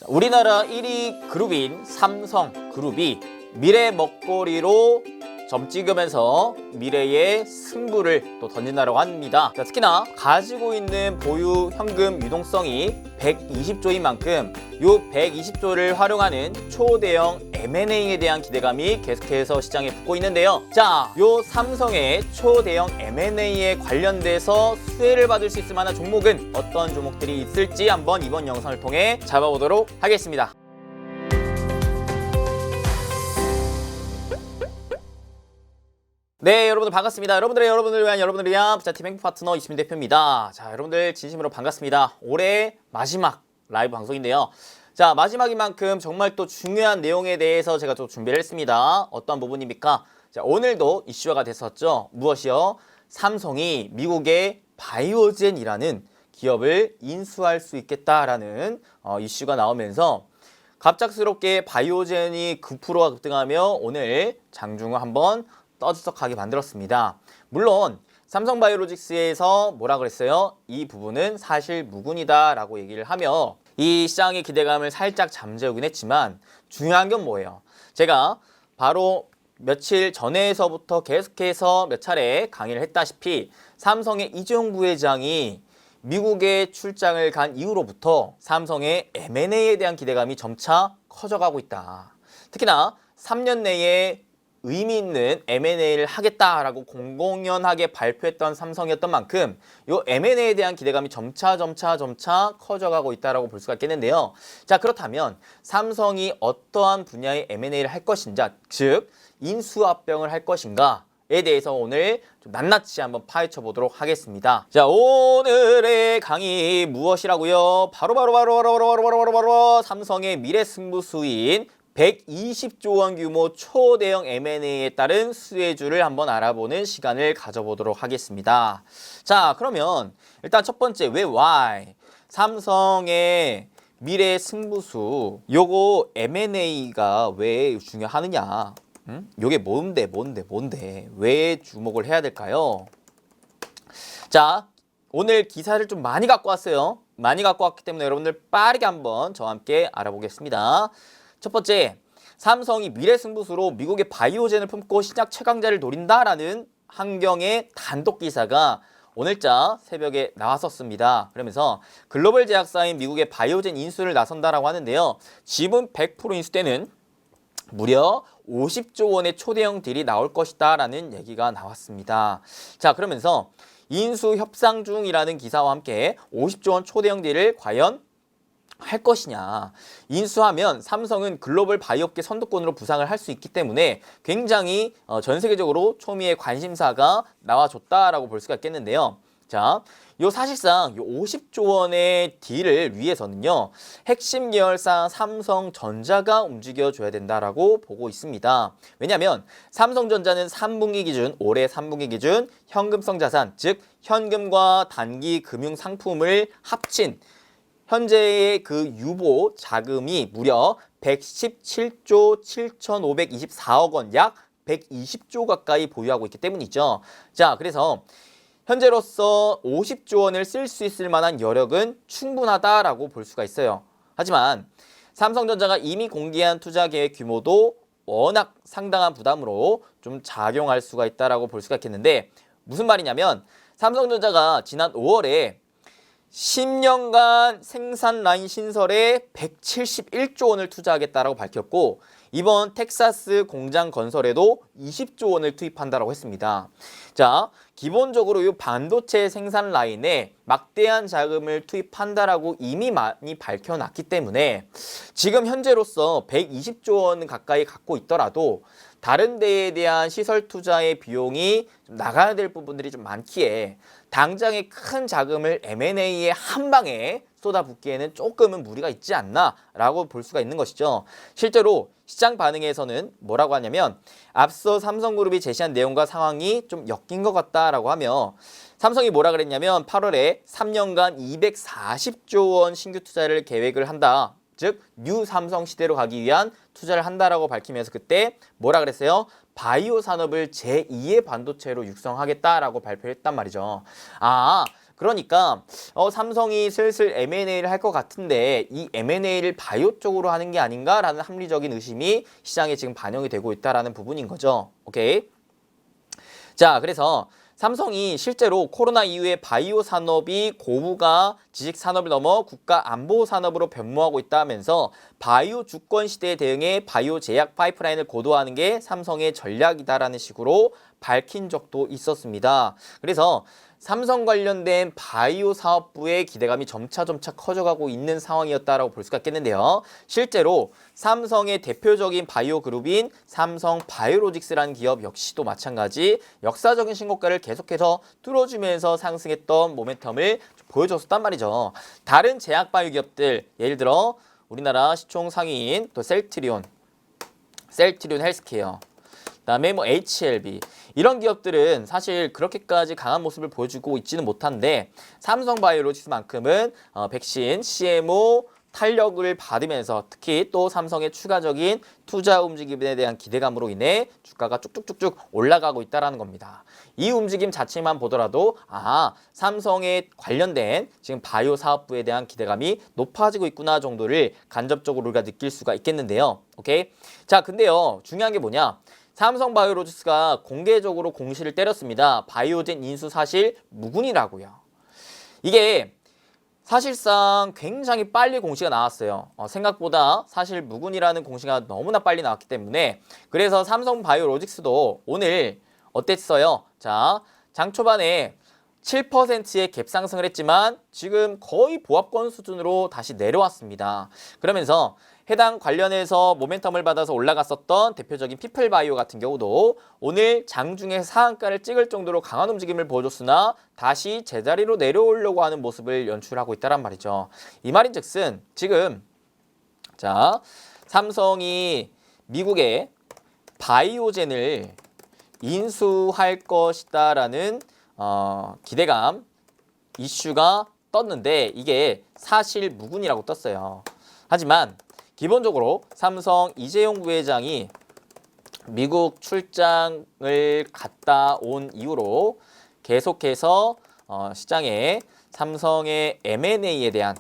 우리나라 1위 그룹인 삼성그룹이 미래 먹거리로 점 찍으면서 미래의 승부를 또 던진다고 합니다. 특히나 가지고 있는 보유 현금 유동성이 120조인 만큼 이 120조를 활용하는 초대형 M&A에 대한 기대감이 계속해서 시장에 붙고 있는데요. 자, 요 삼성의 초대형 M&A에 관련돼서 수혜를 받을 수 있을 만한 종목은 어떤 종목들이 있을지 한번 이번 영상을 통해 잡아보도록 하겠습니다. 네, 여러분들 반갑습니다. 여러분들을 위한 부자팀 행복 파트너 이시민 대표입니다. 자, 여러분들 진심으로 반갑습니다. 올해 마지막 라이브 방송인데요. 자, 마지막인 만큼 정말 또 중요한 내용에 대해서 제가 또 준비를 했습니다. 어떤 부분입니까? 자, 오늘도 이슈화가 됐었죠. 무엇이요? 삼성이 미국의 바이오젠이라는 기업을 인수할 수 있겠다라는 이슈가 나오면서 갑작스럽게 바이오젠이 9%가 급등하며 오늘 장중을 한번 떠들썩하게 만들었습니다. 물론 삼성바이오로직스에서 뭐라 그랬어요? 이 부분은 사실 무근이다 라고 얘기를 하며 이 시장의 기대감을 살짝 잠재우긴 했지만 중요한 건 뭐예요? 제가 바로 며칠 전에서부터 계속해서 몇 차례 강의를 했다시피 삼성의 이재용 부회장이 미국에 출장을 간 이후로부터 삼성의 M&A에 대한 기대감이 점차 커져가고 있다. 특히나 3년 내에 의미 있는 M&A를 하겠다라고 공공연하게 발표했던 삼성이었던 만큼 이 M&A에 대한 기대감이 점차 커져가고 있다라고 볼 수가 있겠는데요. 자, 그렇다면 삼성이 어떠한 분야의 M&A를 할 것인지, 즉 인수합병을 할 것인가에 대해서 오늘 좀 낱낱이 한번 파헤쳐 보도록 하겠습니다. 자, 오늘의 강의 무엇이라고요? 바로 삼성의 미래 승부수인 120조 원 규모 초대형 M&A에 따른 수혜주를 한번 알아보는 시간을 가져보도록 하겠습니다. 자, 그러면 일단 첫 번째 왜 why? 삼성의 미래 승부수 요거 M&A가 왜 중요하느냐? 요게 뭔데? 왜 주목을 해야 될까요? 자, 오늘 기사를 좀 많이 갖고 왔어요. 많이 갖고 왔기 때문에 여러분들 빠르게 한번 저와 함께 알아보겠습니다. 첫 번째, 삼성이 미래 승부수로 미국의 바이오젠을 품고 신약 최강자를 노린다라는 한경의 단독 기사가 오늘자 새벽에 나왔었습니다. 그러면서 글로벌 제약사인 미국의 바이오젠 인수를 나선다라고 하는데요. 지분 100% 인수 때는 무려 50조 원의 초대형 딜이 나올 것이다 라는 얘기가 나왔습니다. 자, 그러면서 인수 협상 중이라는 기사와 함께 50조 원 초대형 딜을 과연 할 것이냐. 인수하면 삼성은 글로벌 바이오업계 선도권으로 부상을 할 수 있기 때문에 굉장히 전 세계적으로 초미의 관심사가 나와줬다라고 볼 수가 있겠는데요. 자, 사실상 50조 원의 딜을 위해서는요, 핵심 계열사 삼성전자가 움직여줘야 된다라고 보고 있습니다. 왜냐하면 삼성전자는 3분기 기준, 올해 3분기 기준 현금성 자산, 즉 현금과 단기 금융 상품을 합친 현재의 그 유보 자금이 무려 117조 7,524억 원, 약 120조 가까이 보유하고 있기 때문이죠. 자, 그래서 현재로서 50조 원을 쓸 수 있을 만한 여력은 충분하다라고 볼 수가 있어요. 하지만 삼성전자가 이미 공개한 투자 계획 규모도 워낙 상당한 부담으로 좀 작용할 수가 있다라고 볼 수가 있겠는데, 무슨 말이냐면 삼성전자가 지난 5월에 10년간 생산 라인 신설에 171조 원을 투자하겠다라고 밝혔고, 이번 텍사스 공장 건설에도 20조 원을 투입한다라고 했습니다. 자, 기본적으로 이 반도체 생산 라인에 막대한 자금을 투입한다라고 이미 많이 밝혀놨기 때문에 지금 현재로서 120조 원 가까이 갖고 있더라도 다른 데에 대한 시설 투자의 비용이 좀 나가야 될 부분들이 좀 많기에 당장의 큰 자금을 M&A에 한 방에 쏟아붓기에는 조금은 무리가 있지 않나 라고 볼 수가 있는 것이죠. 실제로 시장 반응에서는 뭐라고 하냐면 앞서 삼성그룹이 제시한 내용과 상황이 좀 엮인 것 같다라고 하며, 삼성이 뭐라 그랬냐면 8월에 3년간 240조 원 신규 투자를 계획을 한다. 즉 뉴 삼성 시대로 가기 위한 투자를 한다라고 밝히면서 그때 뭐라 그랬어요? 바이오 산업을 제2의 반도체로 육성하겠다라고 발표했단 말이죠. 아, 그러니까 삼성이 슬슬 M&A를 할 것 같은데 이 M&A를 바이오 쪽으로 하는 게 아닌가라는 합리적인 의심이 시장에 지금 반영이 되고 있다라는 부분인 거죠. 오케이. 자, 그래서 삼성이 실제로 코로나 이후에 바이오 산업이 고부가 지식 산업을 넘어 국가 안보 산업으로 변모하고 있다면서 바이오 주권 시대에 대응해 바이오 제약 파이프라인을 고도화하는 게 삼성의 전략이다라는 식으로 밝힌 적도 있었습니다. 그래서 삼성 관련된 바이오 사업부의 기대감이 점차 커져가고 있는 상황이었다라고 볼 수가 있겠는데요. 실제로 삼성의 대표적인 바이오 그룹인 삼성 바이오로직스라는 기업 역시도 마찬가지 역사적인 신고가를 계속해서 뚫어주면서 상승했던 모멘텀을 보여줬었단 말이죠. 다른 제약 바이오 기업들 예를 들어 우리나라 시총 상위인 또 셀트리온 헬스케어 그다음에 뭐 HLB 이런 기업들은 사실 그렇게까지 강한 모습을 보여주고 있지는 못한데 삼성바이오로직스만큼은 백신, CMO 탄력을 받으면서 특히 또 삼성의 추가적인 투자 움직임에 대한 기대감으로 인해 주가가 쭉쭉쭉쭉 올라가고 있다는 겁니다. 이 움직임 자체만 보더라도 삼성에 관련된 지금 바이오 사업부에 대한 기대감이 높아지고 있구나 정도를 간접적으로 우리가 느낄 수가 있겠는데요. 오케이? 자, 근데요. 중요한 게 뭐냐? 삼성바이오로직스가 공개적으로 공시를 때렸습니다. 바이오젠 인수 사실 무근이라고요. 이게 사실상 굉장히 빨리 공시가 나왔어요. 생각보다 사실 무근이라는 공시가 너무나 빨리 나왔기 때문에 그래서 삼성바이오로직스도 오늘 어땠어요? 자, 장 초반에 7%의 갭 상승을 했지만 지금 거의 보합권 수준으로 다시 내려왔습니다. 그러면서 해당 관련해서 모멘텀을 받아서 올라갔었던 대표적인 피플바이오 같은 경우도 오늘 장중에 상한가를 찍을 정도로 강한 움직임을 보여줬으나 다시 제자리로 내려오려고 하는 모습을 연출하고 있다란 말이죠. 이 말인즉슨 지금 자 삼성이 미국의 바이오젠을 인수할 것이다라는 기대감 이슈가 떴는데 이게 사실 무근이라고 떴어요. 하지만 기본적으로 삼성 이재용 부회장이 미국 출장을 갔다 온 이후로 계속해서 시장에 삼성의 M&A에 대한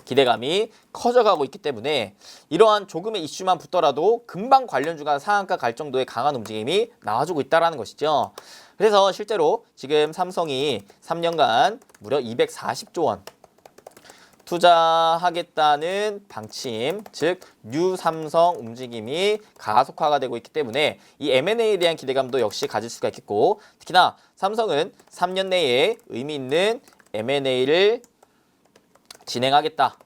기대감이 커져가고 있기 때문에 이러한 조금의 이슈만 붙더라도 금방 관련주가 상한가 갈 정도의 강한 움직임이 나와주고 있다는 것이죠. 그래서 실제로 지금 삼성이 3년간 무려 240조 원 투자하겠다는 방침, 즉 뉴삼성 움직임이 가속화가 되고 있기 때문에 이 M&A에 대한 기대감도 역시 가질 수가 있겠고 특히나 삼성은 3년 내에 의미 있는 M&A를 진행하겠다.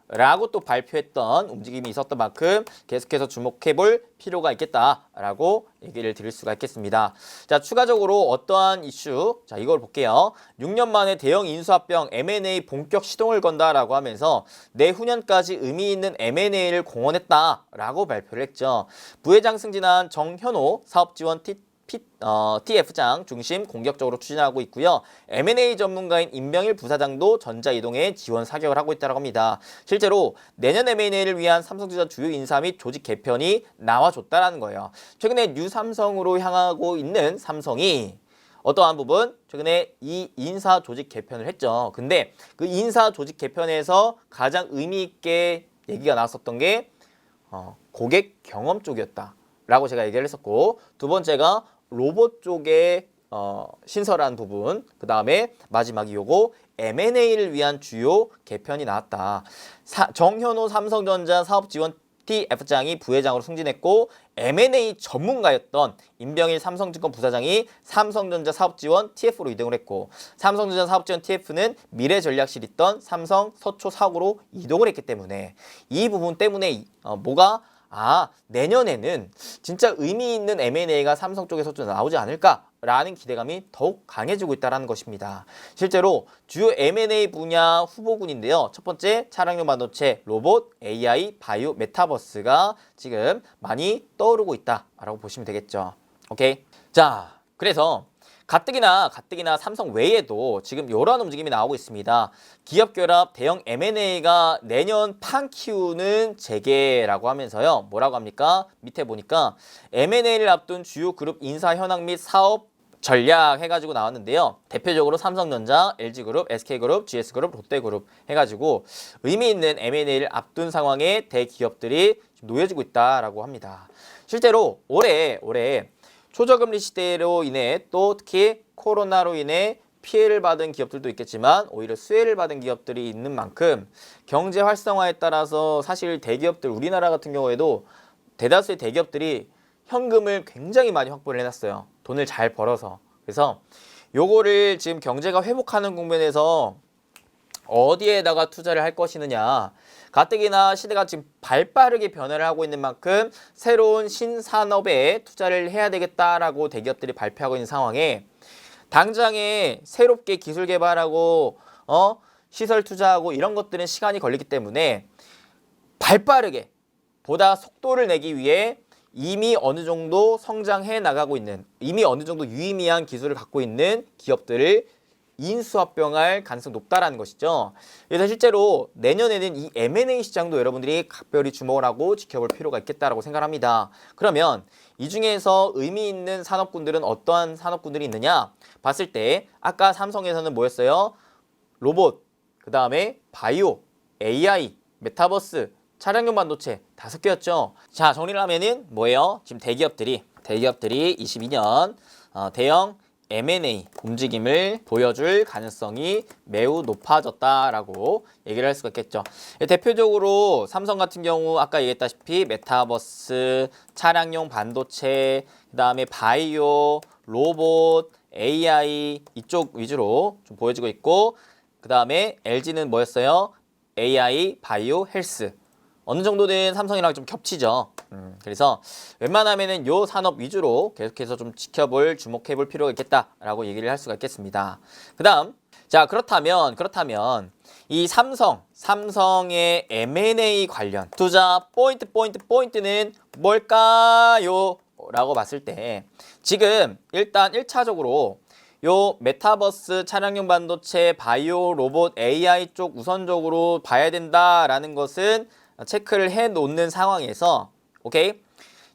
라고 또 발표했던 움직임이 있었던 만큼 계속해서 주목해볼 필요가 있겠다라고 얘기를 드릴 수가 있겠습니다. 자, 추가적으로 어떠한 이슈, 자 이걸 볼게요. 6년 만에 대형 인수합병 M&A 본격 시동을 건다라고 하면서 내후년까지 의미 있는 M&A를 공언했다라고 발표를 했죠. 부회장 승진한 정현호 사업지원 TF장 중심 공격적으로 추진하고 있고요. M&A 전문가인 임병일 부사장도 전자이동에 지원 사격을 하고 있다고 합니다. 실제로 내년 M&A를 위한 삼성전자 주요 인사 및 조직 개편이 나와줬다는 거예요. 최근에 뉴삼성으로 향하고 있는 삼성이 어떠한 부분? 최근에 이 인사 조직 개편을 했죠. 근데 그 인사 조직 개편에서 가장 의미 있게 얘기가 나왔었던 게 고객 경험 쪽이었다라고 제가 얘기를 했었고 두 번째가 로봇 쪽에 신설한 부분, 그 다음에 마지막이 요거 M&A를 위한 주요 개편이 나왔다. 정현호 삼성전자 사업지원 TF장이 부회장으로 승진했고 M&A 전문가였던 임병일 삼성증권 부사장이 삼성전자 사업지원 TF로 이동을 했고 삼성전자 사업지원 TF는 미래전략실 있던 삼성 서초사옥으로 이동을 했기 때문에 이 부분 때문에 뭐가 내년에는 진짜 의미 있는 M&A가 삼성 쪽에서 좀 나오지 않을까라는 기대감이 더욱 강해지고 있다는 것입니다. 실제로 주요 M&A 분야 후보군인데요. 첫 번째 차량용 반도체, 로봇, AI, 바이오, 메타버스가 지금 많이 떠오르고 있다라고 보시면 되겠죠. 오케이. 자, 그래서 가뜩이나 삼성 외에도 지금 이러한 움직임이 나오고 있습니다. 기업 결합 대형 M&A가 내년 판 키우는 재개라고 하면서요. 뭐라고 합니까? 밑에 보니까 M&A를 앞둔 주요 그룹 인사 현황 및 사업 전략 해가지고 나왔는데요. 대표적으로 삼성전자, LG그룹, SK그룹, GS그룹, 롯데그룹 해가지고 의미 있는 M&A를 앞둔 상황에 대기업들이 놓여지고 있다라고 합니다. 실제로 올해 초저금리 시대로 인해 또 특히 코로나로 인해 피해를 받은 기업들도 있겠지만 오히려 수혜를 받은 기업들이 있는 만큼 경제 활성화에 따라서 사실 대기업들 우리나라 같은 경우에도 대다수의 대기업들이 현금을 굉장히 많이 확보를 해놨어요. 돈을 잘 벌어서. 그래서 요거를 지금 경제가 회복하는 국면에서 어디에다가 투자를 할 것이느냐. 가뜩이나 시대가 지금 발빠르게 변화를 하고 있는 만큼 새로운 신산업에 투자를 해야 되겠다라고 대기업들이 발표하고 있는 상황에 당장에 새롭게 기술 개발하고 시설 투자하고 이런 것들은 시간이 걸리기 때문에 발빠르게 보다 속도를 내기 위해 이미 어느 정도 성장해 나가고 있는 이미 어느 정도 유의미한 기술을 갖고 있는 기업들을 인수합병할 가능성이 높다라는 것이죠. 그래서 실제로 내년에는 이 M&A 시장도 여러분들이 각별히 주목을 하고 지켜볼 필요가 있겠다라고 생각합니다. 그러면 이 중에서 의미 있는 산업군들은 어떠한 산업군들이 있느냐 봤을 때 아까 삼성에서는 뭐였어요? 로봇, 그 다음에 바이오, AI, 메타버스, 차량용 반도체 5개였죠. 자, 정리를 하면은 뭐예요? 지금 대기업들이 22년 대형 M&A 움직임을 보여줄 가능성이 매우 높아졌다라고 얘기를 할 수가 있겠죠. 대표적으로 삼성 같은 경우 아까 얘기했다시피 메타버스, 차량용 반도체, 그 다음에 바이오, 로봇, AI 이쪽 위주로 좀 보여지고 있고 그 다음에 LG는 뭐였어요? AI, 바이오, 헬스 어느 정도는 삼성이랑 좀 겹치죠. 그래서 웬만하면은 요 산업 위주로 계속해서 좀 지켜볼, 주목해볼 필요가 있겠다라고 얘기를 할 수가 있겠습니다. 그다음, 자 그렇다면 이 삼성의 M&A 관련 투자 포인트는 뭘까요? 라고 봤을 때 지금 일단 1차적으로 요 메타버스, 차량용 반도체, 바이오, 로봇, AI 쪽 우선적으로 봐야 된다라는 것은 체크를 해 놓는 상황에서 오케이?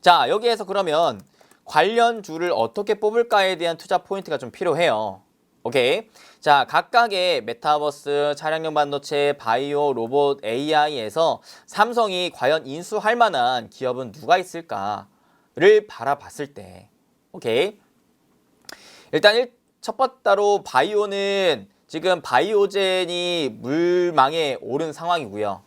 자, 여기에서 그러면 관련주를 어떻게 뽑을까에 대한 투자 포인트가 좀 필요해요. 오케이? 자, 각각의 메타버스, 차량용 반도체, 바이오, 로봇, AI에서 삼성이 과연 인수할 만한 기업은 누가 있을까를 바라봤을 때 오케이? 일단 첫 번째로 바이오는 지금 바이오젠이 물망에 오른 상황이고요.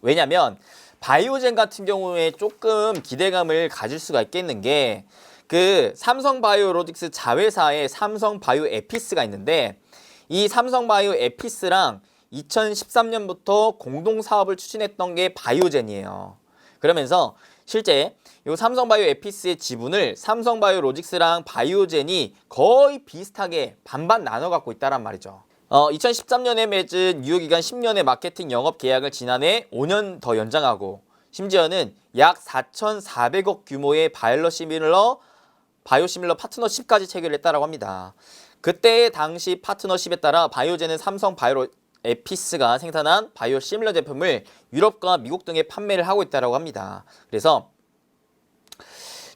왜냐면 바이오젠 같은 경우에 조금 기대감을 가질 수가 있겠는 게 그 삼성바이오로직스 자회사에 삼성바이오에피스가 있는데 이 삼성바이오에피스랑 2013년부터 공동 사업을 추진했던 게 바이오젠이에요. 그러면서 실제 이 삼성바이오에피스의 지분을 삼성바이오로직스랑 바이오젠이 거의 비슷하게 반반 나눠 갖고 있다란 말이죠. 2013년에 맺은 유효기간 10년의 마케팅 영업 계약을 지난해 5년 더 연장하고 심지어는 약 4,400억 규모의 바이오시밀러 파트너십까지 체결했다고 합니다. 그때 당시 파트너십에 따라 바이오젠은 삼성바이오에피스가 생산한 바이오시밀러 제품을 유럽과 미국 등에 판매를 하고 있다고 합니다. 그래서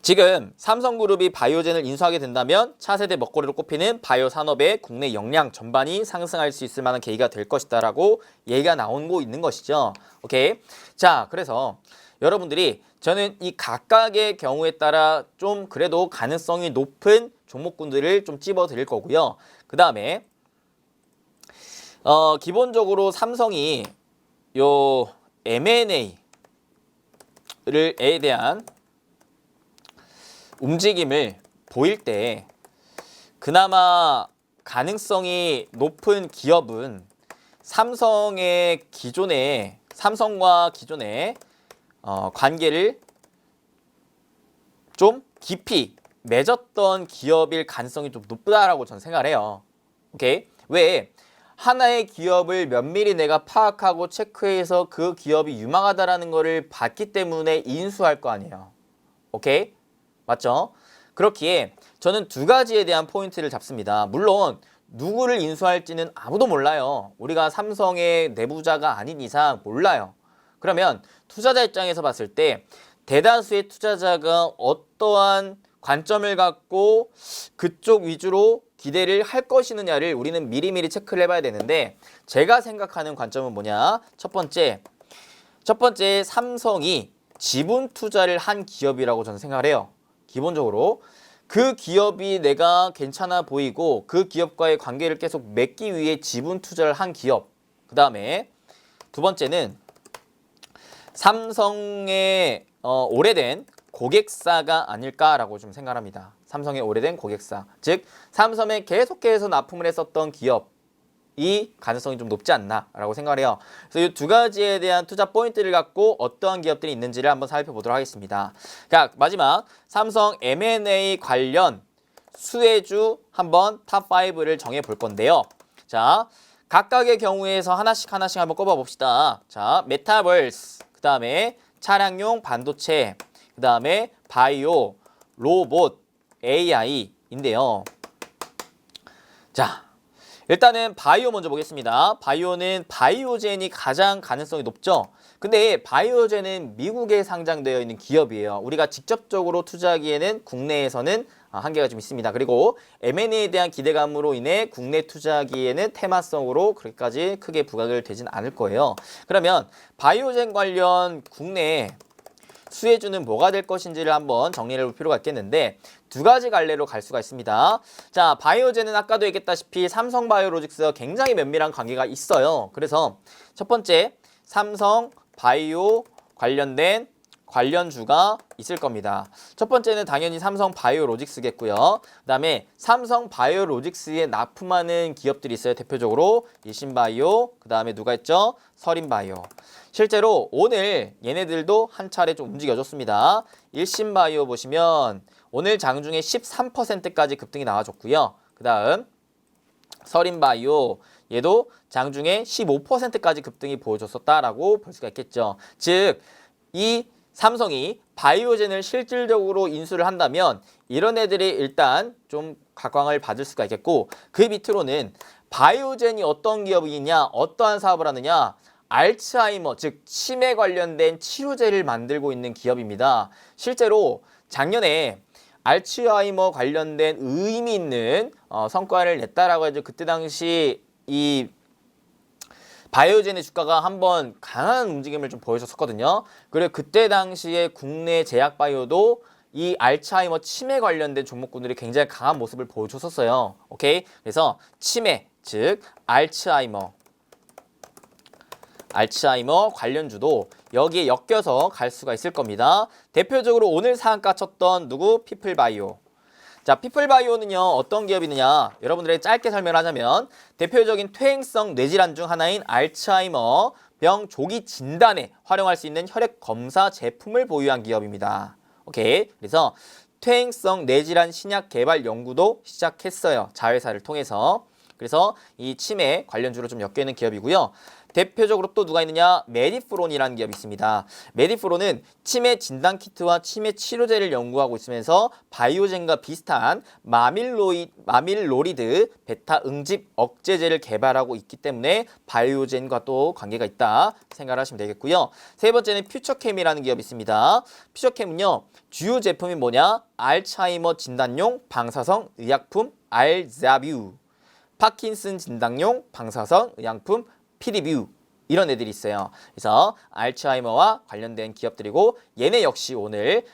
지금 삼성그룹이 바이오젠을 인수하게 된다면 차세대 먹거리로 꼽히는 바이오 산업의 국내 역량 전반이 상승할 수 있을 만한 계기가 될 것이다라고 얘기가 나오고 있는 것이죠. 오케이. 자, 그래서 여러분들이 저는 이 각각의 경우에 따라 좀 그래도 가능성이 높은 종목군들을 좀 찝어 드릴 거고요. 그 다음에 기본적으로 삼성이 요 M&A에 대한 움직임을 보일 때 그나마 가능성이 높은 기업은 삼성과 기존의 관계를 좀 깊이 맺었던 기업일 가능성이 좀 높다라고 저는 생각을 해요. 오케이? 왜? 하나의 기업을 면밀히 내가 파악하고 체크해서 그 기업이 유망하다라는 거를 봤기 때문에 인수할 거 아니에요. 오케이? 맞죠? 그렇기에 저는 두 가지에 대한 포인트를 잡습니다. 물론 누구를 인수할지는 아무도 몰라요. 우리가 삼성의 내부자가 아닌 이상 몰라요. 그러면 투자자 입장에서 봤을 때 대다수의 투자자가 어떠한 관점을 갖고 그쪽 위주로 기대를 할 것이느냐를 우리는 미리미리 체크를 해봐야 되는데, 제가 생각하는 관점은 뭐냐? 첫 번째 삼성이 지분 투자를 한 기업이라고 저는 생각을 해요. 기본적으로 그 기업이 내가 괜찮아 보이고 그 기업과의 관계를 계속 맺기 위해 지분 투자를 한 기업. 그 다음에 두 번째는 삼성의 오래된 고객사가 아닐까라고 좀 생각합니다. 삼성의 오래된 고객사. 즉 삼성에 계속해서 납품을 했었던 기업이 가능성이 좀 높지 않나라고 생각을 해요. 그래서 이 두 가지에 대한 투자 포인트를 갖고 어떠한 기업들이 있는지를 한번 살펴보도록 하겠습니다. 자, 마지막 삼성 M&A 관련 수혜주 한번 탑5를 정해 볼 건데요. 자, 각각의 경우에서 하나씩 한번 꼽아 봅시다. 자, 메타버스, 그 다음에 차량용 반도체, 그 다음에 바이오, 로봇, AI인데요. 자, 일단은 바이오 먼저 보겠습니다. 바이오는 바이오젠이 가장 가능성이 높죠. 근데 바이오젠은 미국에 상장되어 있는 기업이에요. 우리가 직접적으로 투자하기에는 국내에서는 한계가 좀 있습니다. 그리고 M&A에 대한 기대감으로 인해 국내 투자하기에는 테마성으로 그렇게까지 크게 부각을 되진 않을 거예요. 그러면 바이오젠 관련 국내 수혜주는 뭐가 될 것인지를 한번 정리를 해볼 필요가 있겠는데, 두 가지 갈래로 갈 수가 있습니다. 자, 바이오젠은 아까도 얘기했다시피 삼성바이오로직스와 굉장히 면밀한 관계가 있어요. 그래서 첫 번째, 삼성바이오 관련된 관련주가 있을 겁니다. 첫 번째는 당연히 삼성바이오로직스겠고요. 그 다음에 삼성바이오로직스에 납품하는 기업들이 있어요. 대표적으로 일신바이오, 그 다음에 누가 있죠? 서린바이오. 실제로 오늘 얘네들도 한 차례 좀 움직여줬습니다. 일신바이오 보시면 오늘 장중에 13%까지 급등이 나와줬고요. 그 다음 서린바이오, 얘도 장중에 15%까지 급등이 보여줬었다라고 볼 수가 있겠죠. 즉, 이 삼성이 바이오젠을 실질적으로 인수를 한다면 이런 애들이 일단 좀 각광을 받을 수가 있겠고, 그 밑으로는 바이오젠이 어떤 기업이냐, 어떠한 사업을 하느냐, 알츠하이머, 즉 치매 관련된 치료제를 만들고 있는 기업입니다. 실제로 작년에 알츠하이머 관련된 의미 있는 성과를 냈다라고 해서 그때 당시 이 바이오젠의 주가가 한번 강한 움직임을 좀 보여줬었거든요. 그리고 그때 당시에 국내 제약바이오도 이 알츠하이머 치매 관련된 종목군들이 굉장히 강한 모습을 보여줬었어요. 오케이? 그래서 치매, 즉 알츠하이머 관련주도 여기에 엮여서 갈 수가 있을 겁니다. 대표적으로 오늘 상한가 쳤던 누구? 피플바이오. 자, 피플바이오는요 어떤 기업이느냐, 여러분들에게 짧게 설명하자면 대표적인 퇴행성 뇌질환 중 하나인 알츠하이머 병 조기 진단에 활용할 수 있는 혈액 검사 제품을 보유한 기업입니다. 오케이, 그래서 퇴행성 뇌질환 신약 개발 연구도 시작했어요, 자회사를 통해서. 그래서 이 치매 관련주로 좀 엮여 있는 기업이고요. 대표적으로 또 누가 있느냐? 메디프론이라는 기업이 있습니다. 메디프론은 치매 진단키트와 치매 치료제를 연구하고 있으면서 바이오젠과 비슷한 마밀로리드 베타 응집 억제제를 개발하고 있기 때문에 바이오젠과 또 관계가 있다 생각을 하시면 되겠고요. 세 번째는 퓨처캠이라는 기업이 있습니다. 퓨처캠은요 주요 제품이 뭐냐? 알츠하이머 진단용 방사성 의약품 알자뷰, 파킨슨 진단용 방사성 의약품 피리뷰, 이런 애들이 있어요. 그래서 알츠하이머와 관련된 기업들이고, 얘네 역시 오늘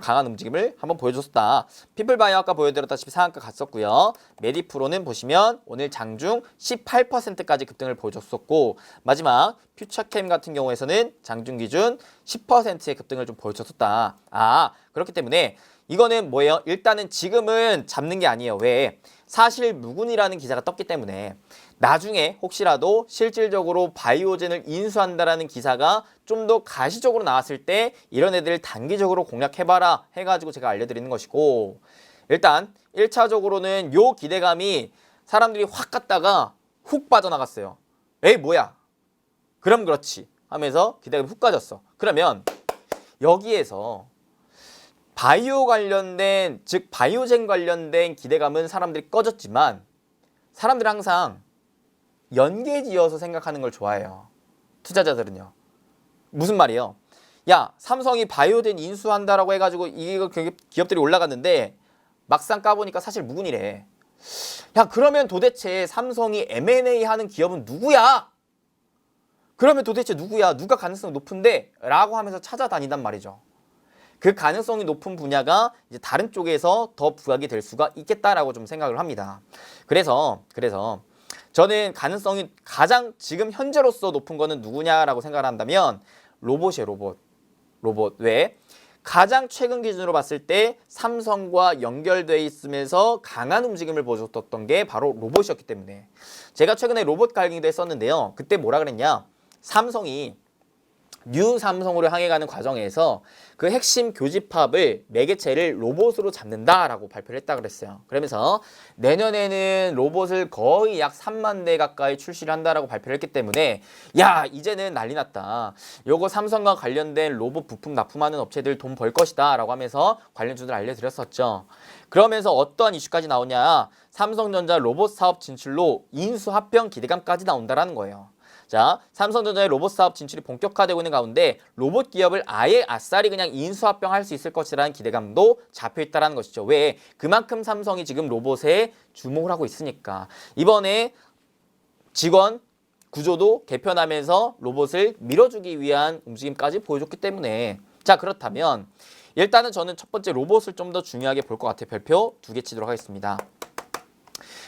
강한 움직임을 한번 보여줬다. 피플바이오 아까 보여드렸다시피 상한가 갔었고요. 메디프로는 보시면 오늘 장중 18%까지 급등을 보여줬었고, 마지막 퓨처캠 같은 경우에서는 장중 기준 10%의 급등을 좀 보여줬었다. 그렇기 때문에 이거는 뭐예요? 일단은 지금은 잡는 게 아니에요. 왜? 사실 무근이라는 기사가 떴기 때문에 나중에 혹시라도 실질적으로 바이오젠을 인수한다라는 기사가 좀 더 가시적으로 나왔을 때 이런 애들을 단기적으로 공략해봐라 해가지고 제가 알려드리는 것이고, 일단 1차적으로는 요 기대감이 사람들이 확 갔다가 훅 빠져나갔어요. 에이 뭐야? 그럼 그렇지 하면서 기대감이 훅 빠졌어. 그러면 여기에서 바이오 관련된, 즉 바이오젠 관련된 기대감은 사람들이 꺼졌지만, 사람들은 항상 연계지어서 생각하는 걸 좋아해요. 투자자들은요. 무슨 말이에요? 야, 삼성이 바이오된 인수한다라고 해가지고 이거 기업들이 올라갔는데 막상 까보니까 사실 무근이래. 야, 그러면 도대체 삼성이 M&A 하는 기업은 누구야? 그러면 도대체 누구야? 누가 가능성이 높은데? 라고 하면서 찾아다닌단 말이죠. 그 가능성이 높은 분야가 이제 다른 쪽에서 더 부각이 될 수가 있겠다라고 좀 생각을 합니다. 그래서 저는 가능성이 가장 지금 현재로서 높은 거는 누구냐라고 생각을 한다면 로봇이에요, 로봇. 왜? 가장 최근 기준으로 봤을 때 삼성과 연결돼 있으면서 강한 움직임을 보여줬던 게 바로 로봇이었기 때문에 제가 최근에 로봇 갈기도 했었는데요. 그때 뭐라 그랬냐? 삼성이 뉴 삼성으로 향해 가는 과정에서 그 핵심 교집합을 매개체를 로봇으로 잡는다라고 발표를 했다 그랬어요. 그러면서 내년에는 로봇을 거의 약 3만 대 가까이 출시를 한다라고 발표를 했기 때문에 야, 이제는 난리 났다. 요거 삼성과 관련된 로봇 부품 납품하는 업체들 돈 벌 것이다 라고 하면서 관련주들 알려드렸었죠. 그러면서 어떠한 이슈까지 나오냐? 삼성전자 로봇 사업 진출로 인수합병 기대감까지 나온다라는 거예요. 자, 삼성전자의 로봇 사업 진출이 본격화되고 있는 가운데 로봇 기업을 아예 아싸리 그냥 인수합병할 수 있을 것이라는 기대감도 잡혀 있다는 것이죠. 왜? 그만큼 삼성이 지금 로봇에 주목을 하고 있으니까. 이번에 직원 구조도 개편하면서 로봇을 밀어주기 위한 움직임까지 보여줬기 때문에 자, 그렇다면 일단은 저는 첫 번째 로봇을 좀 더 중요하게 볼 것 같아요. 별표 2개 치도록 하겠습니다.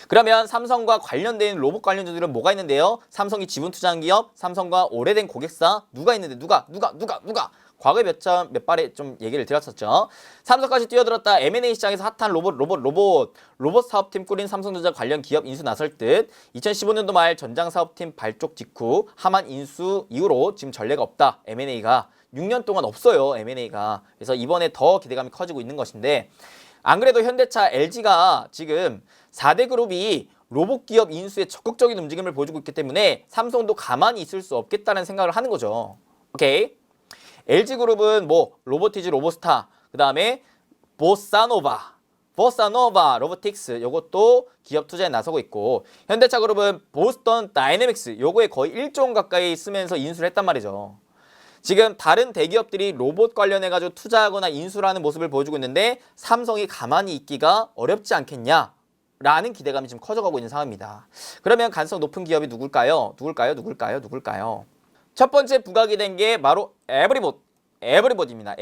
그러면 삼성과 관련된 로봇 관련주들은 뭐가 있는데요? 삼성이 지분 투자한 기업, 삼성과 오래된 고객사, 누가 있는데 누가? 과거에 몇 발에 좀 얘기를 드렸었죠. 삼성까지 뛰어들었다. M&A 시장에서 핫한 로봇 사업팀 꾸린 삼성전자 관련 기업 인수 나설 듯 2015년도 말 전장 사업팀 발족 직후 하만 인수 이후로 지금 전례가 없다. M&A가 6년 동안 없어요. M&A가. 그래서 이번에 더 기대감이 커지고 있는 것인데 안 그래도 현대차, LG가 지금 4대 그룹이 로봇 기업 인수에 적극적인 움직임을 보여주고 있기 때문에 삼성도 가만히 있을 수 없겠다는 생각을 하는 거죠. 오케이. LG그룹은 뭐 로보티즈, 로보스타, 그 다음에 보사노바 로보틱스 요것도 기업 투자에 나서고 있고 현대차 그룹은 보스턴 다이내믹스 요거에 거의 1조 원 가까이 쓰면서 인수를 했단 말이죠. 지금 다른 대기업들이 로봇 관련해가지고 투자하거나 인수를 하는 모습을 보여주고 있는데 삼성이 가만히 있기가 어렵지 않겠냐? 라는 기대감이 지금 커져가고 있는 상황입니다. 그러면 가능성 높은 기업이 누굴까요? 첫 번째 부각이 된 게 바로 에브리봇입니다.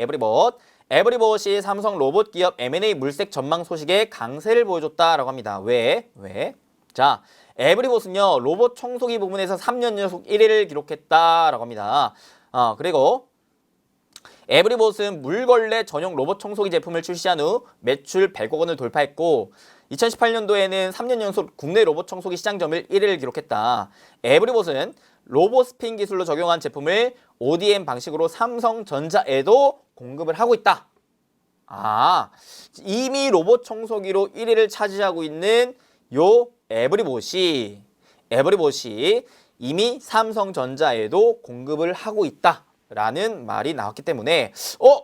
에브리봇이 삼성 로봇 기업 M&A 물색 전망 소식에 강세를 보여줬다라고 합니다. 왜? 자, 에브리봇은요 로봇 청소기 부분에서 3년 연속 1위를 기록했다라고 합니다. 그리고 에브리봇은 물걸레 전용 로봇 청소기 제품을 출시한 후 매출 100억 원을 돌파했고 2018년도에는 3년 연속 국내 로봇 청소기 시장 점유율 1위를 기록했다. 에브리봇은 로봇 스핀 기술로 적용한 제품을 ODM 방식으로 삼성전자에도 공급을 하고 있다. 이미 로봇 청소기로 1위를 차지하고 있는 요 에브리봇이 이미 삼성전자에도 공급을 하고 있다라는 말이 나왔기 때문에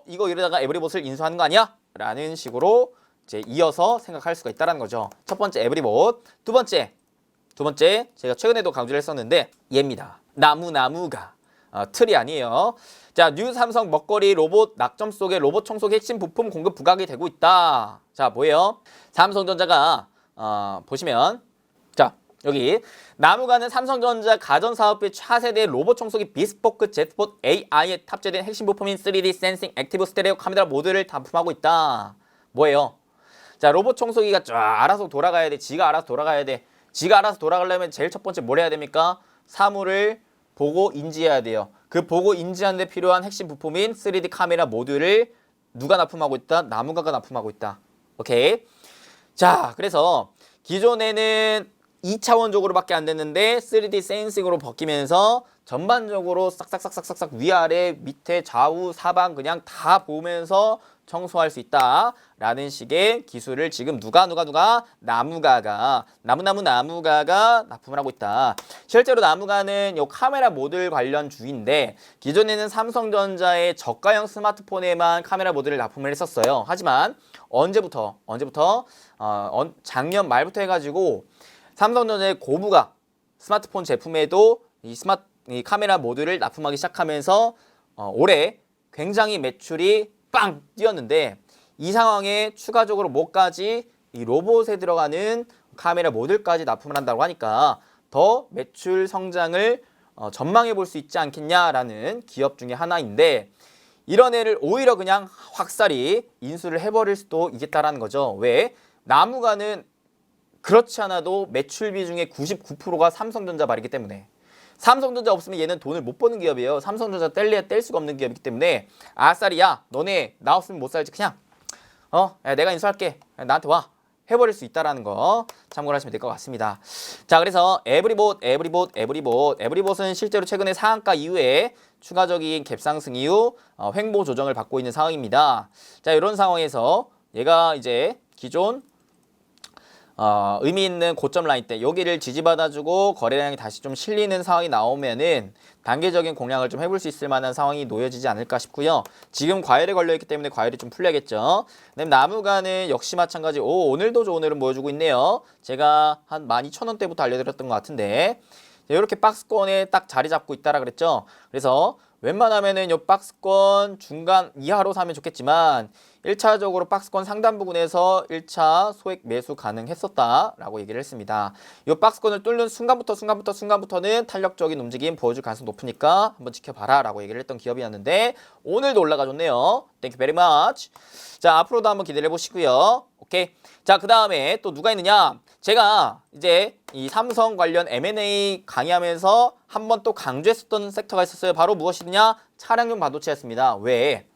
이거 이러다가 에브리봇을 인수하는 거 아니야? 라는 식으로 이제 이어서 생각할 수가 있다는 거죠. 첫 번째 에브리봇, 두 번째 제가 최근에도 강조를 했었는데 얘입니다. 나무가 틀이 아니에요. 자, 뉴 삼성 먹거리 로봇 낙점 속에 로봇 청소기 핵심 부품 공급 부각이 되고 있다. 자, 뭐예요? 삼성전자가 보시면 자, 여기 나무가는 삼성전자 가전사업부의 차세대 로봇 청소기 비스포크 제트봇 AI에 탑재된 핵심 부품인 3D 센싱 액티브 스테레오 카메라 모듈을 납품하고 있다. 뭐예요? 자, 로봇 청소기가 쫙 알아서 돌아가야 돼. 지가 알아서 돌아가야 돼. 지가 알아서 돌아가려면 제일 첫 번째 뭘 해야 됩니까? 사물을 보고 인지해야 돼요. 그 보고 인지하는 데 필요한 핵심 부품인 3D 카메라 모듈을 누가 납품하고 있다? 나무가가 납품하고 있다. 오케이. 자, 그래서 기존에는 2차원적으로밖에 안 됐는데 3D 센싱으로 바뀌면서 전반적으로 싹싹 위아래 밑에 좌우 사방 그냥 다 보면서 청소할 수 있다라는 식의 기술을 지금 누가 나무가가 납품을 하고 있다. 실제로 나무가는 요 카메라 모듈 관련 주인데 기존에는 삼성전자의 저가형 스마트폰에만 카메라 모듈을 납품을 했었어요. 하지만 언제부터 작년 말부터 해가지고 삼성전자의 고부가 스마트폰 제품에도 이 카메라 모듈을 납품하기 시작하면서 올해 굉장히 매출이 빵 뛰었는데 이 상황에 추가적으로 뭐까지 이 로봇에 들어가는 카메라 모듈까지 납품을 한다고 하니까 더 매출 성장을 전망해 볼 수 있지 않겠냐라는 기업 중에 하나인데 이런 애를 오히려 그냥 확살이 인수를 해버릴 수도 있겠다라는 거죠. 왜? 나무가는 그렇지 않아도 매출 비중의 99%가 삼성전자 말이기 때문에 삼성전자 없으면 얘는 돈을 못 버는 기업이에요. 삼성전자 뗄래야 뗄 수가 없는 기업이기 때문에 아싸리야 너네 나 없으면 못 살지 그냥 야, 내가 인수할게 나한테 와 해버릴 수 있다라는 거 참고를 하시면 될 것 같습니다. 자 그래서 에브리봇은 실제로 최근에 상한가 이후에 추가적인 갭상승 이후 횡보 조정을 받고 있는 상황입니다. 자 이런 상황에서 얘가 이제 기존 의미 있는 고점 라인 때 여기를 지지받아주고 거래량이 다시 좀 실리는 상황이 나오면은 단계적인 공략을 좀 해볼 수 있을 만한 상황이 놓여지지 않을까 싶고요. 지금 과열에 걸려있기 때문에 과열이 좀 풀려야겠죠. 그다음에 나무가는 역시 마찬가지. 오늘도 좋은 흐름 보여주고 있네요. 제가 한 12,000원대부터 알려드렸던 것 같은데 이렇게 박스권에 딱 자리 잡고 있다라 그랬죠. 그래서 웬만하면은 요 박스권 중간 이하로 사면 좋겠지만 1차적으로 박스권 상단 부근에서 1차 소액 매수 가능했었다라고 얘기를 했습니다. 이 박스권을 뚫는 순간부터는 탄력적인 움직임 보여줄 가능성이 높으니까 한번 지켜봐라 라고 얘기를 했던 기업이었는데 오늘도 올라가 줬네요. Thank you very much. 자 앞으로도 한번 기대를 해보시고요. 오케이. 자 그 다음에 또 누가 있느냐. 제가 이제 이 삼성 관련 M&A 강의하면서 한번 또 강조했었던 섹터가 있었어요. 바로 무엇이냐? 차량용 반도체였습니다. 왜?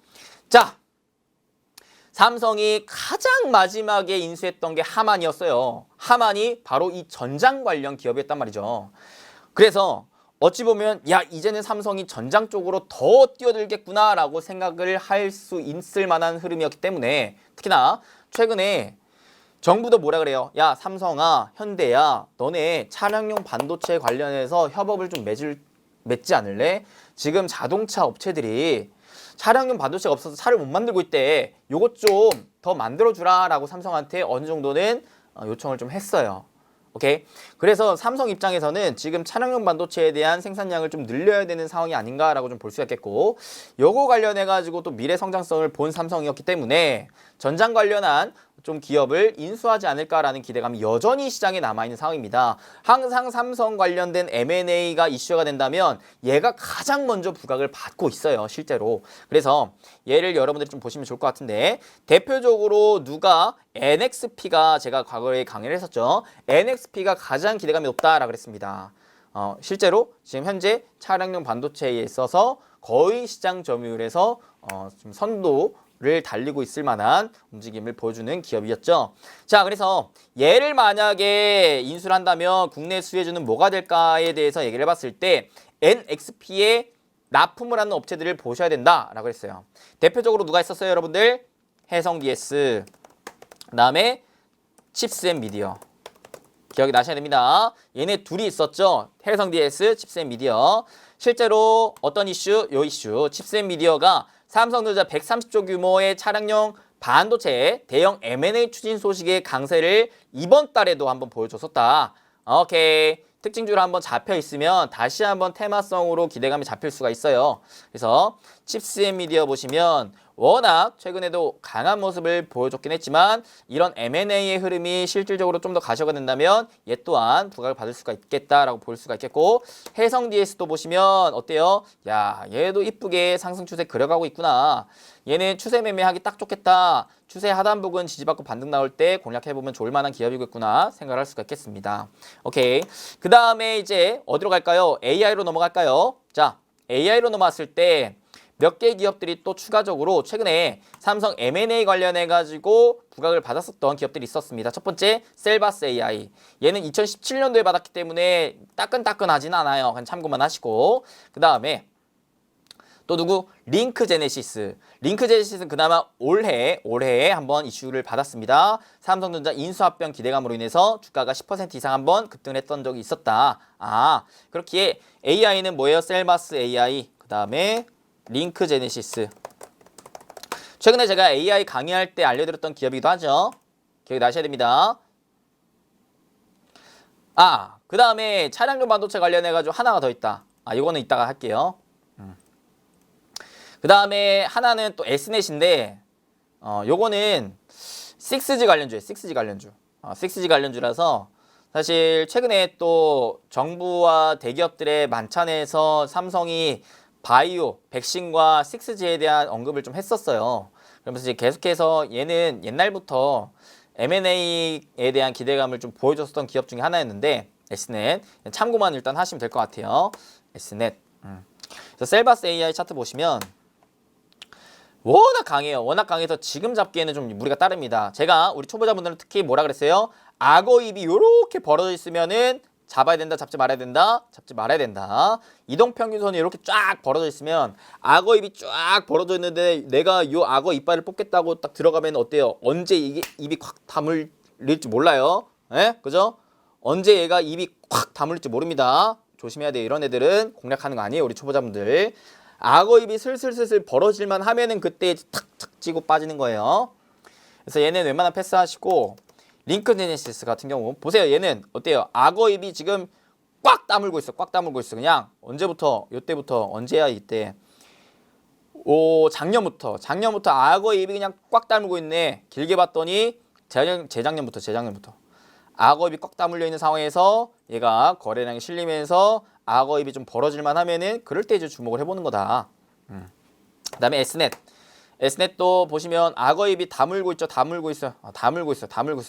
자, 삼성이 가장 마지막에 인수했던 게 하만이었어요. 하만이 바로 이 전장 관련 기업이었단 말이죠. 그래서 어찌 보면 야 이제는 삼성이 전장 쪽으로 더 뛰어들겠구나라고 생각을 할 수 있을 만한 흐름이었기 때문에 특히나 최근에 정부도 뭐라 그래요? 야 삼성아 현대야 너네 차량용 반도체 관련해서 협업을 좀 맺지 않을래? 지금 자동차 업체들이 차량용 반도체가 없어서 차를 못 만들고 있대. 요것 좀 더 만들어주라 라고 삼성한테 어느 정도는 요청을 좀 했어요. 오케이. 그래서 삼성 입장에서는 지금 차량용 반도체에 대한 생산량을 좀 늘려야 되는 상황이 아닌가라고 좀 볼 수가 있겠고 요거 관련해 가지고 또 미래 성장성을 본 삼성이었기 때문에 전장 관련한 좀 기업을 인수하지 않을까라는 기대감이 여전히 시장에 남아있는 상황입니다. 항상 삼성 관련된 M&A가 이슈가 된다면 얘가 가장 먼저 부각을 받고 있어요. 실제로. 그래서 얘를 여러분들이 좀 보시면 좋을 것 같은데 대표적으로 누가 NXP가 제가 과거에 강의를 했었죠. NXP가 가장 기대감이 높다라고 그랬습니다. 실제로 지금 현재 차량용 반도체에 있어서 거의 시장 점유율에서 좀 선도를 달리고 있을 만한 움직임을 보여주는 기업이었죠. 자, 그래서 얘를 만약에 인수를 한다면 국내 수혜주는 뭐가 될까에 대해서 얘기를 해봤을 때 NXP에 납품을 하는 업체들을 보셔야 된다라고 했어요. 대표적으로 누가 있었어요, 여러분들? 해성 DS, 그다음에 칩스앤미디어. 기억이 나셔야 됩니다. 얘네 둘이 있었죠. 해성 DS, 칩스앤미디어. 실제로 어떤 이슈? 요 이슈. 칩스앤미디어가 삼성전자 130조 규모의 차량용 반도체 대형 M&A 추진 소식의 강세를 이번 달에도 한번 보여줬었다. 오케이. 특징주로 한번 잡혀 있으면 다시 한번 테마성으로 기대감이 잡힐 수가 있어요. 그래서 칩스앤미디어 보시면 워낙 최근에도 강한 모습을 보여줬긴 했지만 이런 M&A의 흐름이 실질적으로 좀 더 가셔가 된다면 얘 또한 부각을 받을 수가 있겠다라고 볼 수가 있겠고 해성 DS도 보시면 어때요? 야 얘도 이쁘게 상승 추세 그려가고 있구나. 얘는 추세 매매하기 딱 좋겠다. 추세 하단 부근 지지받고 반등 나올 때 공략해보면 좋을 만한 기업이겠구나 생각을 할 수가 있겠습니다. 오케이. 그 다음에 이제 어디로 갈까요? AI로 넘어갈까요? 자, AI로 넘어왔을 때 몇 개 기업들이 또 추가적으로 최근에 삼성 M&A 관련해가지고 부각을 받았었던 기업들이 있었습니다. 첫 번째, 셀바스 AI. 얘는 2017년도에 받았기 때문에 따끈따끈하진 않아요. 그냥 참고만 하시고. 그 다음에 또 누구? 링크제네시스. 링크제네시스는 그나마 올해에 한번 이슈를 받았습니다. 삼성전자 인수합병 기대감으로 인해서 주가가 10% 이상 한번 급등을 했던 적이 있었다. 그렇기에 AI는 뭐예요? 셀바스 AI. 그 다음에 링크제네시스. 최근에 제가 AI 강의할 때 알려드렸던 기업이기도 하죠. 기억이 나셔야 됩니다. 그 다음에 차량용 반도체 관련해가지고 하나가 더 있다. 이거는 이따가 할게요. 그 다음에 하나는 또 S넷인데 요거는 6G 관련주예요. 6G 관련주. 6G 관련주라서 사실 최근에 또 정부와 대기업들의 만찬에서 삼성이 바이오, 백신과 6G에 대한 언급을 좀 했었어요. 그러면서 이제 계속해서 얘는 옛날부터 M&A에 대한 기대감을 좀 보여줬었던 기업 중에 하나였는데 S넷 참고만 일단 하시면 될 것 같아요. S넷. 그래서 셀바스 AI 차트 보시면 워낙 강해요. 워낙 강해서 지금 잡기에는 좀 무리가 따릅니다. 제가 우리 초보자분들은 특히 뭐라 그랬어요? 악어 입이 요렇게 벌어져 있으면은 잡아야 된다, 잡지 말아야 된다, 잡지 말아야 된다. 이동평균선이 이렇게 쫙 벌어져 있으면 악어 입이 쫙 벌어져 있는데 내가 요 악어 이빨을 뽑겠다고 딱 들어가면 어때요? 언제 이게 입이 콱 다물릴지 몰라요. 예? 그죠? 언제 얘가 입이 콱 다물릴지 모릅니다. 조심해야 돼요. 이런 애들은 공략하는 거 아니에요. 우리 초보자분들. 악어 입이 슬슬슬슬 벌어질만 하면은 그때 탁탁 찌고 빠지는 거예요. 그래서 얘는 웬만하면 패스하시고 링크 제네시스 같은 경우 보세요. 얘는 어때요? 악어 입이 지금 꽉 다물고 있어. 꽉 다물고 있어. 그냥 언제부터 요때부터 언제야 이때 작년부터 악어 입이 그냥 꽉 다물고 있네. 길게 봤더니 재작년부터 악어 입이 꽉 다물려 있는 상황에서 얘가 거래량이 실리면서 악어 입이 좀 벌어질만 하면은 그럴 때 이제 주목을 해보는 거다. 그 다음에 S넷도 보시면 악어 입이 다물고 있죠. 다물고 있어.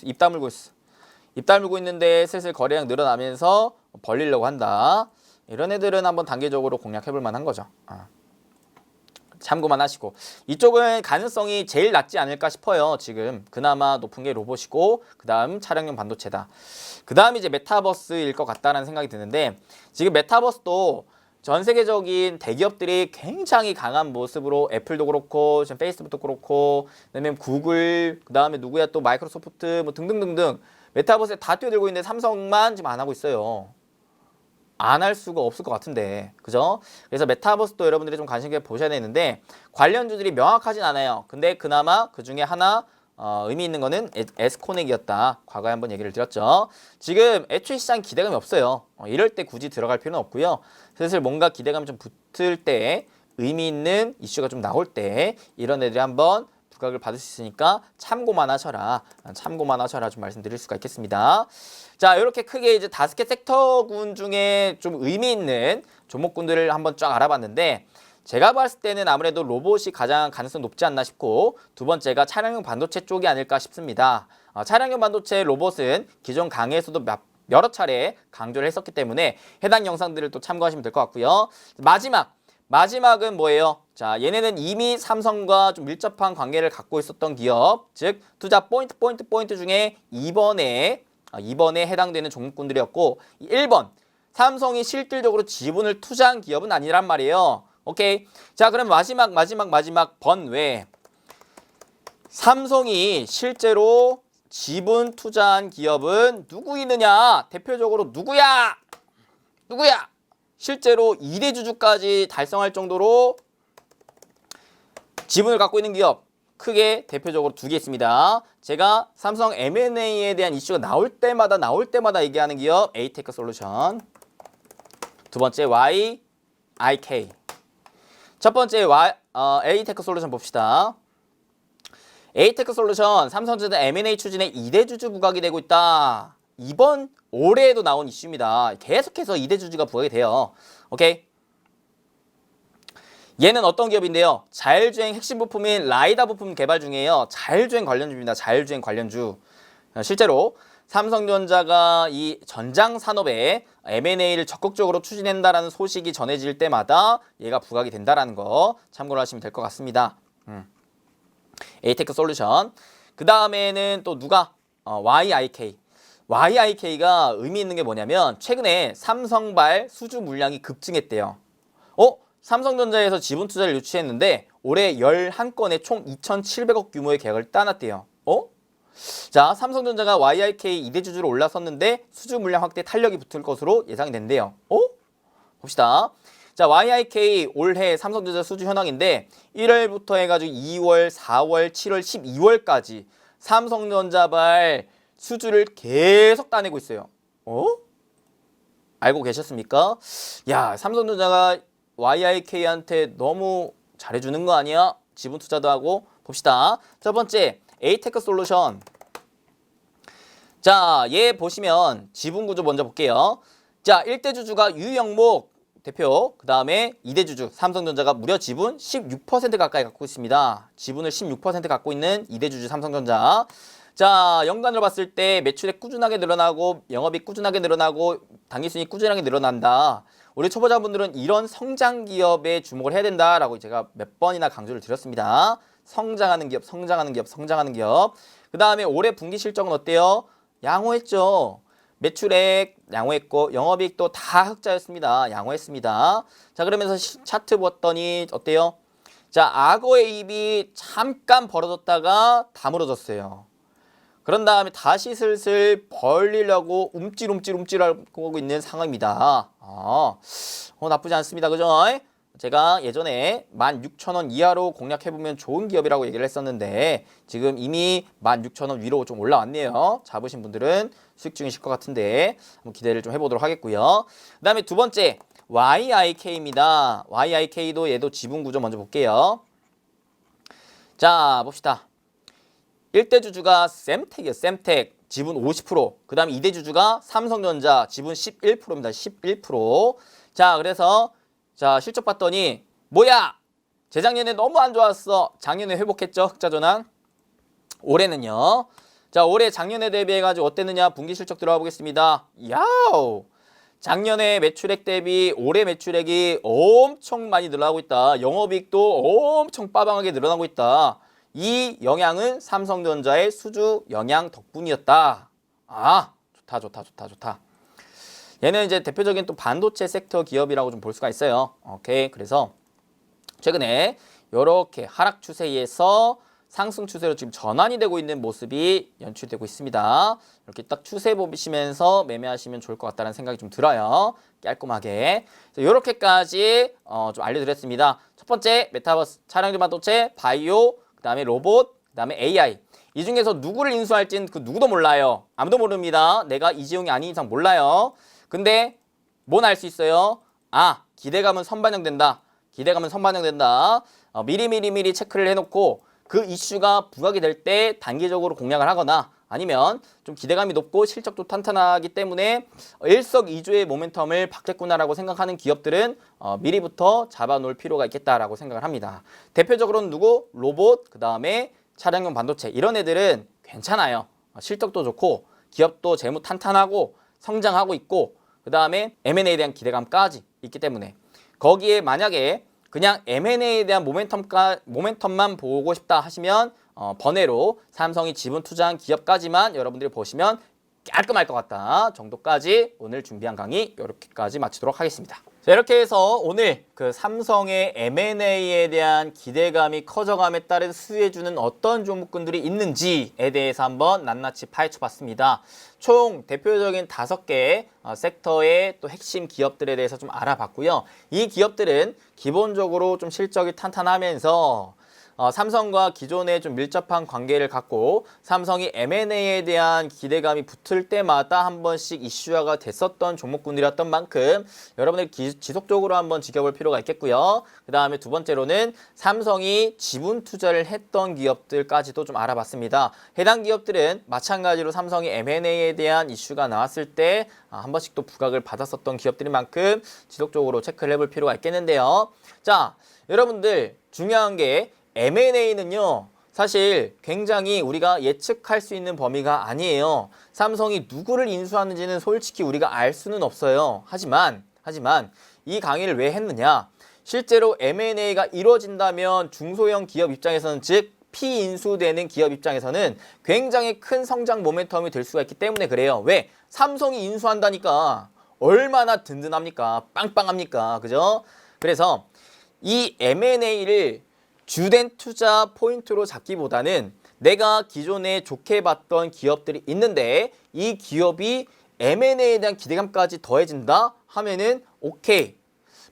입 다물고 있어. 입 다물고 있는데 슬슬 거래량 늘어나면서 벌리려고 한다. 이런 애들은 한번 단계적으로 공략해볼 만한 거죠. 참고만 하시고 이쪽은 가능성이 제일 낮지 않을까 싶어요. 지금 그나마 높은 게 로봇이고 그 다음 차량용 반도체다. 그 다음 이제 메타버스일 것 같다는 생각이 드는데 지금 메타버스도 전 세계적인 대기업들이 굉장히 강한 모습으로 애플도 그렇고 지금 페이스북도 그렇고 그다음에 구글 그다음에 누구야 또 마이크로소프트 뭐 등등등등 메타버스에 다 뛰어들고 있는데 삼성만 지금 안 하고 있어요. 안 할 수가 없을 것 같은데 그죠? 그래서 메타버스도 여러분들이 좀 관심 있게 보셔야 되는데 관련주들이 명확하진 않아요. 근데 그나마 그 중에 하나 의미 있는 거는 에스코넥이었다. 과거에 한번 얘기를 드렸죠. 지금 애초에 시장 기대감이 없어요. 이럴 때 굳이 들어갈 필요는 없고요. 슬슬 뭔가 기대감이 좀 붙을 때 의미 있는 이슈가 좀 나올 때 이런 애들이 한번 부각을 받을 수 있으니까 참고만 하셔라. 좀 말씀드릴 수가 있겠습니다. 자, 이렇게 크게 이제 5개 섹터군 중에 좀 의미 있는 종목군들을 한번 쫙 알아봤는데 제가 봤을 때는 아무래도 로봇이 가장 가능성 높지 않나 싶고 두 번째가 차량용 반도체 쪽이 아닐까 싶습니다. 차량용 반도체 로봇은 기존 강의에서도 여러 차례 강조를 했었기 때문에 해당 영상들을 또 참고하시면 될 것 같고요. 마지막은 뭐예요? 자, 얘네는 이미 삼성과 좀 밀접한 관계를 갖고 있었던 기업, 즉 투자 포인트 중에 2번에 해당되는 종목군들이었고 1번 삼성이 실질적으로 지분을 투자한 기업은 아니란 말이에요. 오케이. 자, 그럼 마지막 번외 삼성이 실제로 지분 투자한 기업은 누구 있느냐? 대표적으로 누구야? 실제로 2대 주주까지 달성할 정도로 지분을 갖고 있는 기업 크게 대표적으로 2개 있습니다. 제가 삼성 M&A에 대한 이슈가 나올 때마다 얘기하는 기업 에이테크 솔루션, 두 번째 YIK. 첫 번째 에이테크 솔루션 봅시다. 에이테크 솔루션 삼성전자 M&A 추진에 2대 주주 부각이 되고 있다. 이번 올해에도 나온 이슈입니다. 계속해서 2대 주주가 부각이 돼요. 오케이. 얘는 어떤 기업인데요? 자율주행 핵심 부품인 라이다 부품 개발 중이에요. 자율주행 관련주입니다. 자율주행 관련주. 실제로 삼성전자가 이 전장 산업에 M&A를 적극적으로 추진한다라는 소식이 전해질 때마다 얘가 부각이 된다라는 거 참고를 하시면 될 것 같습니다. 에이테크 솔루션. 그 다음에는 또 누가? YIK. YIK가 의미 있는 게 뭐냐면 최근에 삼성발 수주 물량이 급증했대요. 삼성전자에서 지분 투자를 유치했는데 올해 11건에 총 2,700억 규모의 계약을 따놨대요. 자, 삼성전자가 YIK 2대 주주로 올라섰는데 수주 물량 확대 탄력이 붙을 것으로 예상이 된대요. 봅시다. 자, YIK 올해 삼성전자 수주 현황인데 1월부터 해가지고 2월, 4월, 7월, 12월까지 삼성전자발 수주를 계속 따내고 있어요. 알고 계셨습니까? 야, 삼성전자가 YIK한테 너무 잘해주는 거 아니야? 지분 투자도 하고 봅시다. 첫 번째 에이테크 솔루션. 자, 얘 보시면 지분 구조 먼저 볼게요. 자, 1대 주주가 유영목 대표, 그 다음에 2대 주주 삼성전자가 무려 지분 16% 가까이 갖고 있습니다. 지분을 16% 갖고 있는 2대 주주 삼성전자. 자, 연간으로 봤을 때 매출액 꾸준하게 늘어나고 영업이익 꾸준하게 늘어나고 당기순이익 꾸준하게 늘어난다. 우리 초보자분들은 이런 성장 기업에 주목을 해야 된다라고 제가 몇 번이나 강조를 드렸습니다. 성장하는 기업, 성장하는 기업, 성장하는 기업. 그 다음에 올해 분기 실적은 어때요? 양호했죠. 매출액 양호했고 영업이익도 다 흑자였습니다. 양호했습니다. 자, 그러면서 차트 봤더니 어때요? 자, 악어의 입이 잠깐 벌어졌다가 다물어졌어요. 그런 다음에 다시 슬슬 벌리려고 움찔움찔하고 있는 상황입니다. 나쁘지 않습니다. 그죠? 제가 예전에 16,000원 이하로 공략해보면 좋은 기업이라고 얘기를 했었는데 지금 이미 16,000원 위로 좀 올라왔네요. 잡으신 분들은 수익 중이실 것 같은데 한번 기대를 좀 해보도록 하겠고요. 그 다음에 두 번째 YIK입니다. YIK도 얘도 지분 구조 먼저 볼게요. 자, 봅시다. 1대 주주가 샘텍이에요. 샘텍 지분 50%. 그 다음에 2대 주주가 삼성전자 지분 11%입니다. 11%. 자, 그래서 자, 실적 봤더니 뭐야? 재작년에 너무 안 좋았어. 작년에 회복했죠. 흑자 전환. 올해는요. 자, 올해 작년에 대비해가지고 어땠느냐? 분기 실적 들어가 보겠습니다. 야우! 작년에 매출액 대비 올해 매출액이 엄청 많이 늘어나고 있다. 영업이익도 엄청 빠방하게 늘어나고 있다. 이 영향은 삼성전자의 수주 영향 덕분이었다. 좋다. 얘는 이제 대표적인 또 반도체 섹터 기업이라고 좀 볼 수가 있어요. 오케이. 그래서 최근에 이렇게 하락 추세에서 상승 추세로 지금 전환이 되고 있는 모습이 연출되고 있습니다. 이렇게 딱 추세 보시면서 매매하시면 좋을 것 같다는 생각이 좀 들어요. 깔끔하게. 이렇게까지 좀 알려드렸습니다. 첫 번째 메타버스, 차량용 반도체, 바이오, 그 다음에 로봇, 그 다음에 AI. 이 중에서 누구를 인수할지는 그 누구도 몰라요. 아무도 모릅니다. 내가 이재용이 아닌 이상 몰라요. 근데 뭔 알 수 있어요? 기대감은 선반영된다. 기대감은 선반영된다. 미리 체크를 해놓고 그 이슈가 부각이 될 때 단기적으로 공략을 하거나 아니면 좀 기대감이 높고 실적도 탄탄하기 때문에 일석이조의 모멘텀을 받겠구나라고 생각하는 기업들은 미리부터 잡아놓을 필요가 있겠다라고 생각을 합니다. 대표적으로는 누구? 로봇, 그 다음에 차량용 반도체 이런 애들은 괜찮아요. 실적도 좋고 기업도 재무 탄탄하고 성장하고 있고 그 다음에 M&A에 대한 기대감까지 있기 때문에 거기에 만약에 그냥 M&A에 대한 모멘텀만 보고 싶다 하시면 번외로 삼성이 지분 투자한 기업까지만 여러분들이 보시면 깔끔할 것 같다 정도까지 오늘 준비한 강의 이렇게까지 마치도록 하겠습니다. 자, 이렇게 해서 오늘 그 삼성의 M&A에 대한 기대감이 커져감에 따른 수혜주는 어떤 종목군들이 있는지에 대해서 한번 낱낱이 파헤쳐 봤습니다. 총 대표적인 5개 섹터의 또 핵심 기업들에 대해서 좀 알아봤고요. 이 기업들은 기본적으로 좀 실적이 탄탄하면서 삼성과 기존에 좀 밀접한 관계를 갖고 삼성이 M&A에 대한 기대감이 붙을 때마다 한 번씩 이슈화가 됐었던 종목군들이었던 만큼 여러분들 지속적으로 한번 지켜볼 필요가 있겠고요. 그 다음에 두 번째로는 삼성이 지분 투자를 했던 기업들까지도 좀 알아봤습니다. 해당 기업들은 마찬가지로 삼성이 M&A에 대한 이슈가 나왔을 때 한 번씩 또 부각을 받았었던 기업들인 만큼 지속적으로 체크를 해볼 필요가 있겠는데요. 자, 여러분들 중요한 게 M&A는요. 사실 굉장히 우리가 예측할 수 있는 범위가 아니에요. 삼성이 누구를 인수하는지는 솔직히 우리가 알 수는 없어요. 하지만 이 강의를 왜 했느냐? 실제로 M&A가 이루어진다면 중소형 기업 입장에서는 즉 피인수되는 기업 입장에서는 굉장히 큰 성장 모멘텀이 될 수가 있기 때문에 그래요. 왜? 삼성이 인수한다니까 얼마나 든든합니까? 빵빵합니까? 그죠? 그래서 이 M&A를 주된 투자 포인트로 잡기보다는 내가 기존에 좋게 봤던 기업들이 있는데 이 기업이 M&A에 대한 기대감까지 더해진다 하면은 오케이.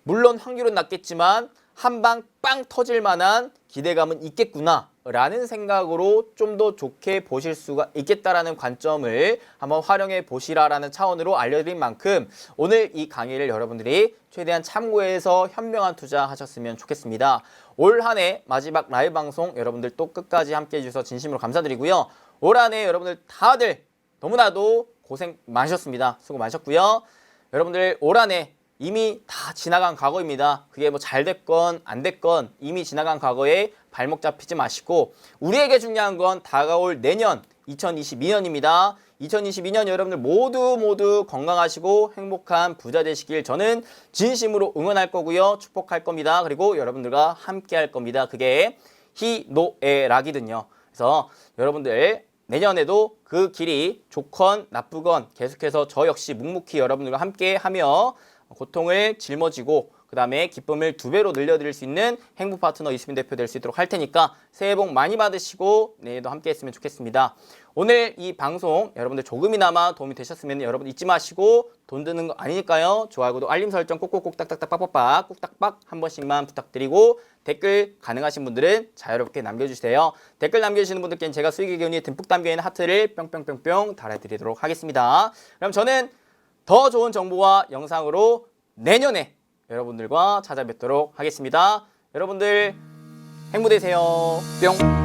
물론 확률은 낮겠지만 한 방 빵 터질 만한 기대감은 있겠구나 라는 생각으로 좀 더 좋게 보실 수가 있겠다라는 관점을 한번 활용해 보시라라는 차원으로 알려드린 만큼 오늘 이 강의를 여러분들이 최대한 참고해서 현명한 투자하셨으면 좋겠습니다. 올 한 해 마지막 라이브 방송 여러분들 또 끝까지 함께 해주셔서 진심으로 감사드리고요. 올 한 해 여러분들 다들 너무나도 고생 많으셨습니다. 수고 많으셨고요. 여러분들 올 한 해 이미 다 지나간 과거입니다. 그게 뭐 잘 됐건 안 됐건 이미 지나간 과거에 발목 잡히지 마시고 우리에게 중요한 건 다가올 내년 2022년입니다. 2022년 여러분들 모두 건강하시고 행복한 부자 되시길 저는 진심으로 응원할 거고요. 축복할 겁니다. 그리고 여러분들과 함께 할 겁니다. 그게 희노애락이거든요. 그래서 여러분들 내년에도 그 길이 좋건 나쁘건 계속해서 저 역시 묵묵히 여러분들과 함께 하며 고통을 짊어지고 그 다음에 기쁨을 2배로 늘려드릴 수 있는 행복 파트너 이수빈 대표 될 수 있도록 할 테니까 새해 복 많이 받으시고 내일도 함께 했으면 좋겠습니다. 오늘 이 방송 여러분들 조금이나마 도움이 되셨으면 여러분 잊지 마시고 돈 드는 거 아니니까요. 좋아요, 구독, 알림 설정 꼭꼭꼭 딱딱딱 빡빡빡 꾹딱빡 한 번씩만 부탁드리고 댓글 가능하신 분들은 자유롭게 남겨주세요. 댓글 남겨주시는 분들께는 제가 수익의 기운이 듬뿍 담겨있는 하트를 뿅뿅뿅뿅 달아드리도록 하겠습니다. 그럼 저는 더 좋은 정보와 영상으로 내년에 여러분들과 찾아뵙도록 하겠습니다. 여러분들 행복 되세요. 뿅.